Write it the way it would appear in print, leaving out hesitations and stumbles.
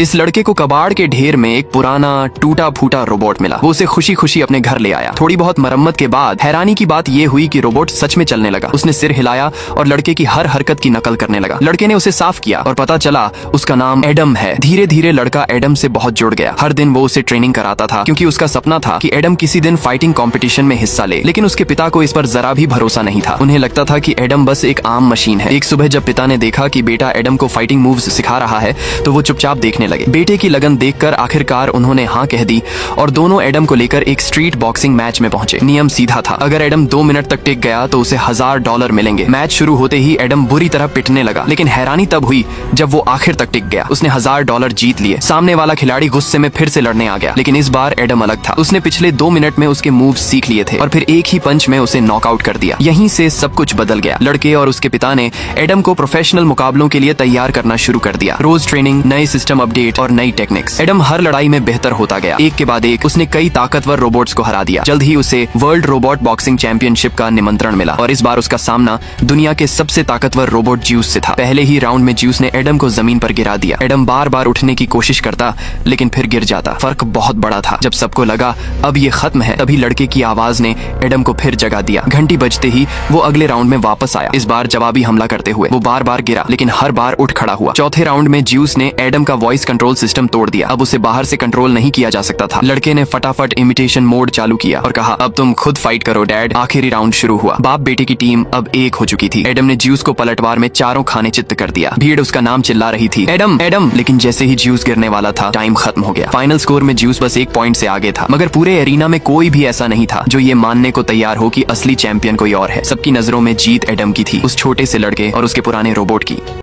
इस लड़के को कबाड़ के ढेर में एक पुराना टूटा फूटा रोबोट मिला। वो उसे खुशी खुशी अपने घर ले आया। थोड़ी बहुत मरम्मत के बाद हैरानी की बात ये हुई कि रोबोट सच में चलने लगा। उसने सिर हिलाया और लड़के की हर हरकत की नकल करने लगा। लड़के ने उसे साफ किया और पता चला उसका नाम एडम है। धीरे धीरे लड़का एडम से बहुत जुड़ गया। हर दिन वो उसे ट्रेनिंग कराता था क्योंकि उसका सपना था कि एडम किसी दिन फाइटिंग कंपटीशन में हिस्सा ले। लेकिन उसके पिता को इस पर जरा भी भरोसा नहीं था। उन्हें लगता था कि एडम बस एक आम मशीन है। एक सुबह जब पिता ने देखा कि बेटा एडम को फाइटिंग मूव्स सिखा रहा है तो वो चुपचाप देखने लगे। बेटे की लगन देखकर आखिरकार उन्होंने हाँ कह दी और दोनों एडम को लेकर एक स्ट्रीट बॉक्सिंग मैच में पहुंचे। नियम सीधा था, अगर एडम 2 मिनट तक टिक गया तो उसे $1000 मिलेंगे। मैच शुरू होते ही एडम बुरी तरह पिटने लगा, लेकिन हैरानी तब हुई जब वो आखिर तक टिक गया। उसने $1000 जीत लिए। सामने वाला खिलाड़ी गुस्से में फिर से लड़ने आ गया, लेकिन इस बार एडम अलग था। उसने पिछले 2 मिनट में उसके मूव सीख लिए थे और फिर एक ही पंच में उसे नॉकआउट कर दिया। यहीं से सब कुछ बदल गया। लड़के और उसके पिता ने एडम को प्रोफेशनल मुकाबलों के लिए तैयार करना शुरू कर दिया। रोज ट्रेनिंग, नए सिस्टम अपडेट और नई टेक्निक्स। एडम हर लड़ाई में बेहतर होता गया। एक के बाद एक उसने कई ताकतवर रोबोट्स को हरा दिया। जल्द ही उसे वर्ल्ड रोबोट बॉक्सिंग चैंपियनशिप का निमंत्रण मिला और इस बार उसका सामना दुनिया के सबसे ताकतवर रोबोट ज्यूस से था। पहले ही राउंड में ज्यूस ने एडम को जमीन पर गिरा दिया। एडम बार बार उठने की कोशिश करता लेकिन फिर गिर जाता। फर्क बहुत बड़ा था। जब सबको लगा अब ये खत्म है, तभी लड़के की आवाज ने एडम को फिर जगा दिया। घंटी बजते ही वो अगले राउंड में वापस आया। इस बार जवाबी हमला करते हुए वो बार बार गिरा लेकिन हर बार उठ खड़ा हुआ। चौथे राउंड में ज्यूस ने एडम का वॉइस कंट्रोल सिस्टम तोड़ दिया। अब उसे बाहर से कंट्रोल नहीं किया जा सकता था। लड़के ने फटाफट इमिटेशन मोड चालू किया और कहा अब तुम खुद फाइट करो डैड। आखिरी राउंड शुरू हुआ। बाप बेटे की टीम अब एक हो चुकी थी। एडम ने ज्यूस को पलटवार में चारों खाने चित्त कर दिया। भीड़ उसका नाम चिल्ला रही थी, एडम एडम। लेकिन जैसे ही ज्यूस गिरने वाला था, टाइम खत्म हो गया। फाइनल स्कोर में ज्यूस बस 1 पॉइंट से आगे था, मगर पूरे एरिना में कोई भी ऐसा नहीं था जो ये मानने को तैयार हो कि असली चैंपियन कोई और है। सबकी नजरों में जीत एडम की थी, उस छोटे से लड़के और उसके पुराने रोबोट की।